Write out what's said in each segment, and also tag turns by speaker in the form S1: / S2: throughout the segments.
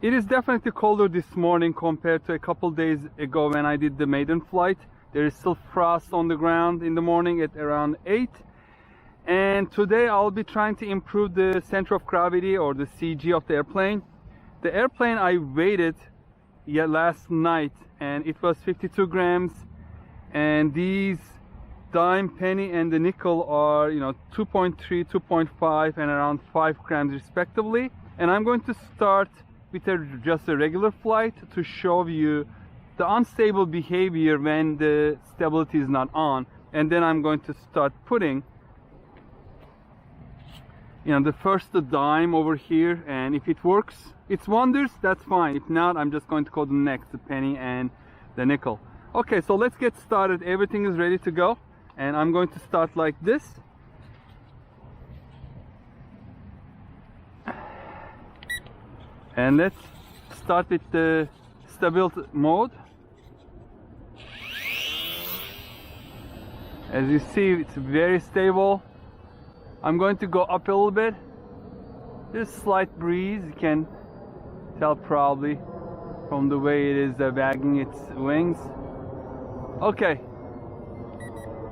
S1: It is definitely colder this morning compared to a couple days ago when I did the maiden flight. There is still frost on the ground in the morning at around 8. And today I'll be trying to improve the center of gravity, or the CG, of the airplane. The airplane I weighed last night and it was 52 grams, and these dime, penny and the nickel are 2.3, 2.5 and around 5 grams respectively. And I'm going to start with just a regular flight to show you the unstable behavior when the stability is not on, and then I'm going to start putting the dime over here, and if it works, it's wonders, that's fine. If not, I'm just going to go to the next, the penny and the nickel. Okay, so let's get started. Everything is ready to go, and I'm going to start like this. And let's start with the stability mode. As you see, it's very stable. I'm going to go up a little bit. There's a slight breeze, you can tell probably from the way it is wagging its wings. Okay,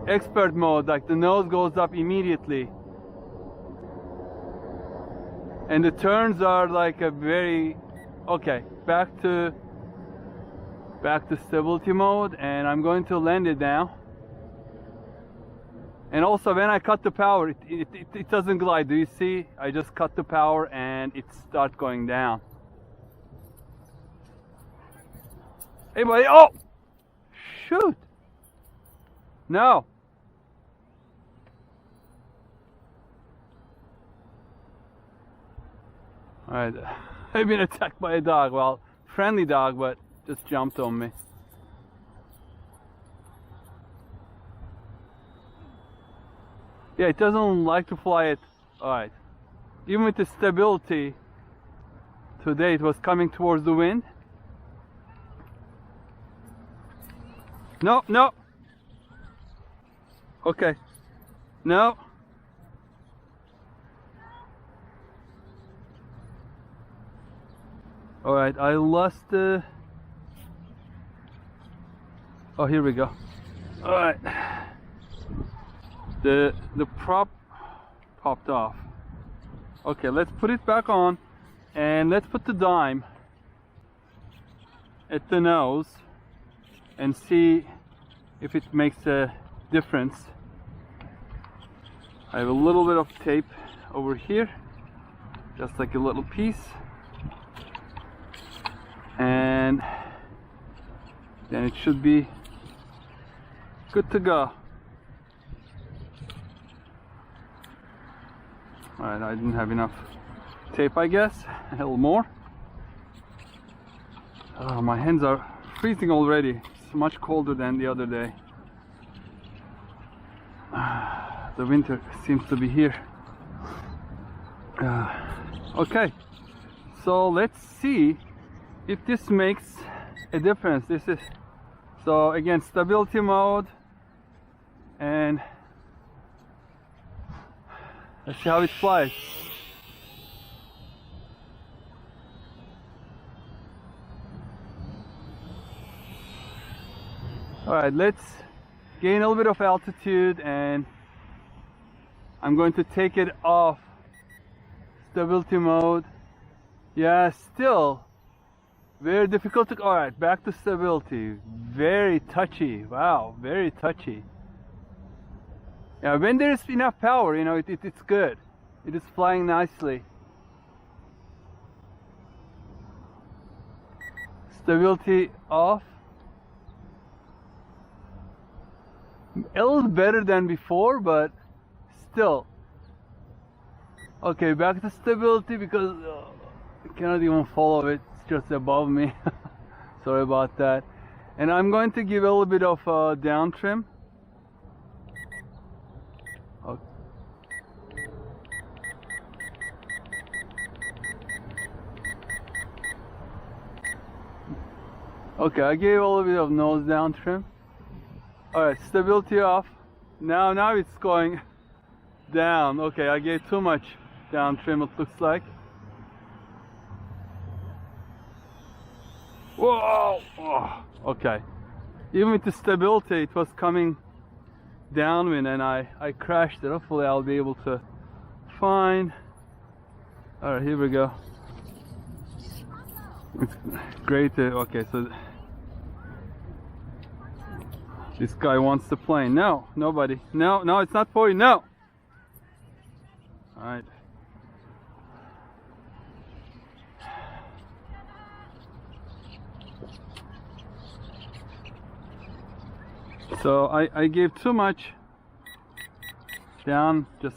S1: expert mode, like the nose goes up immediately. And the turns are like a very, okay, back to stability mode, and I'm going to land it now. And also when I cut the power, it doesn't glide. Do you see? I just cut the power and it starts going down. Hey buddy, oh! Shoot! No! Alright, I've been attacked by a dog. Well, friendly dog, but just jumped on me. Yeah, it doesn't like to fly it. Alright. Even with the stability, today it was coming towards the wind. No, no! Okay. No. Alright, I lost the... Oh, here we go. Alright. The prop popped off. Okay, let's put it back on, and let's put the dime at the nose and see if it makes a difference. I have a little bit of tape over here, just like a little piece, and then it should be good to go. Alright, I didn't have enough tape, I guess. A little more. Oh, my hands are freezing already. It's much colder than the other day. The winter seems to be here. Okay, so let's see if this makes a difference. This is, so again, stability mode, and let's see how it flies. Alright, let's gain a little bit of altitude, and I'm going to take it off stability mode. Yeah, still very difficult to... Alright, back to stability. Very touchy. Wow, very touchy. Yeah, when there is enough power, it's good. It is flying nicely. Stability off. A little better than before, but still. Okay, back to stability, because I cannot even follow it. It's just above me. Sorry about that. And I'm going to give a little bit of down trim. Okay, I gave a little bit of nose down trim. Alright, stability off. Now it's going down. Okay, I gave too much down trim, it looks like. Whoa! Oh, okay. Even with the stability, it was coming downwind and I crashed it. Hopefully I'll be able to find. Alright, here we go. It's great to, okay, so this guy wants the plane. No, nobody. No, no, it's not for you. No! Alright. So I gave too much down, just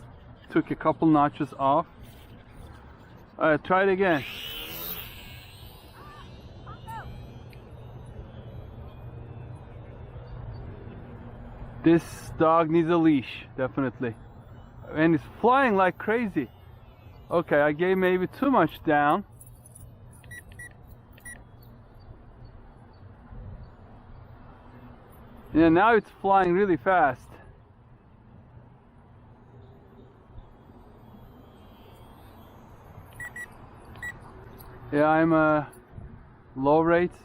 S1: took a couple notches off. Alright, try it again. This dog needs a leash, definitely. And it's flying like crazy. Okay, I gave maybe too much down. Yeah, now it's flying really fast. Yeah, I'm low rates.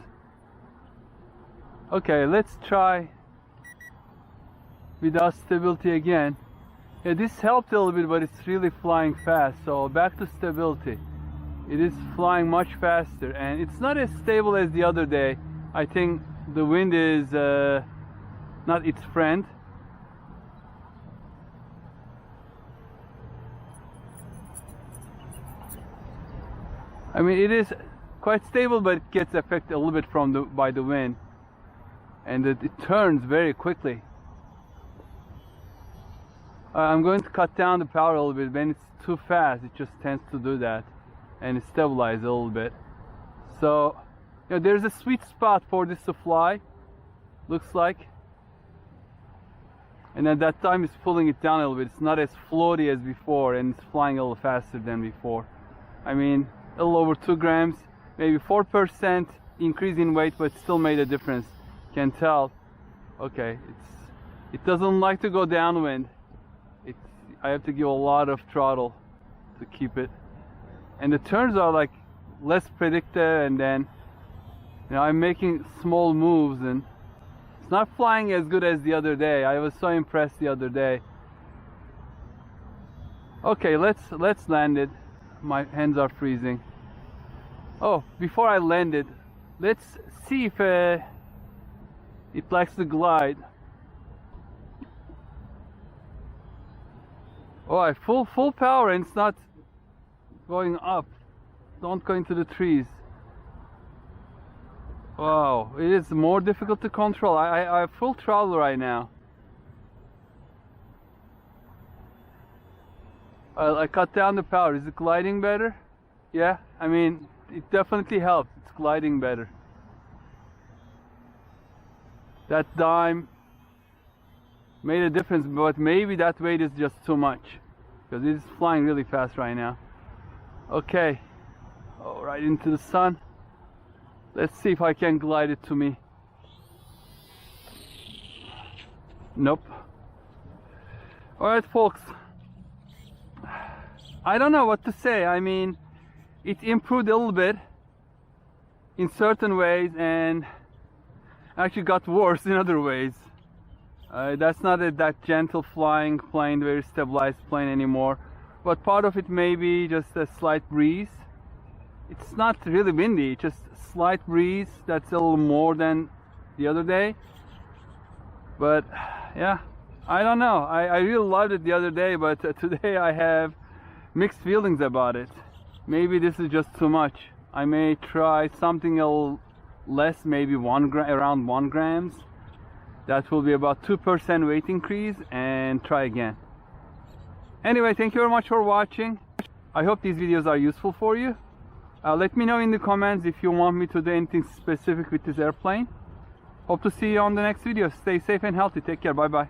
S1: Okay, let's try without stability again. Yeah, this helped a little bit, but it's really flying fast. So back to stability. It is flying much faster, and it's not as stable as the other day. I think the wind is not its friend. I mean, it is quite stable, but it gets affected a little bit by the wind, and it turns very quickly. I'm going to cut down the power a little bit. When it's too fast, it just tends to do that, and it stabilizes a little bit. So, you know, there's a sweet spot for this to fly, looks like. And at that time, it's pulling it down a little bit. It's not as floaty as before, and it's flying a little faster than before. I mean, a little over 2 grams, maybe 4% increase in weight, but still made a difference. Can tell. Okay, it doesn't like to go downwind. I have to give a lot of throttle to keep it, and the turns are like less predicted, and then, you know, I'm making small moves, and it's not flying as good as the other day. I was so impressed the other day. Okay, let's land it. My hands are freezing. Oh, before I land it, let's see if it likes to glide. Oh, full power, and it's not going up. Don't go into the trees. Wow, it is more difficult to control. I have full throttle right now. I cut down the power. Is it gliding better? Yeah, I mean, it definitely helps. It's gliding better. That dime made a difference, but maybe that weight is just too much, because it is flying really fast right now. Okay, oh, right into the sun. Let's see if I can glide it to me. Nope. Alright, folks, I don't know what to say. I mean, it improved a little bit in certain ways and actually got worse in other ways. That's not that gentle flying plane, very stabilized plane anymore, but part of it may be just a slight breeze. It's not really windy, just slight breeze. That's a little more than the other day, but yeah, I don't know. I really loved it the other day, but today I have mixed feelings about it. Maybe this is just too much. I may try something a little less, maybe around 1 grams. That will be about 2% weight increase, and try again. Anyway, thank you very much for watching. I hope these videos are useful for you. Let me know in the comments if you want me to do anything specific with this airplane. Hope to see you on the next video. Stay safe and healthy. Take care. Bye bye.